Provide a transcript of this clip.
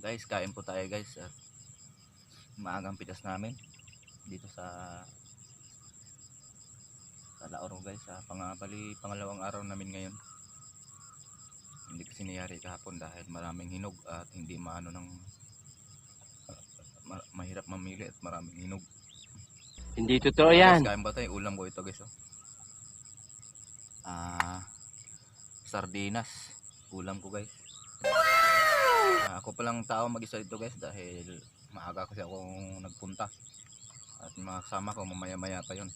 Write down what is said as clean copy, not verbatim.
Guys, kain po tayo guys at maagang pitas namin dito sa Laoro guys. Pangalawang araw namin ngayon. Hindi kasi nangyari kahapon dahil maraming hinog at hindi maano ng mahirap mamili at maraming hinog. Hindi totoo Guys, yan. kain ba tayo? Ulam ko ito guys. Sardinas. Ulam ko guys. Ako palang tao mag-isa dito guys dahil maaga kasi akong nagpunta. At mga kasama ko mamaya-maya pa yun.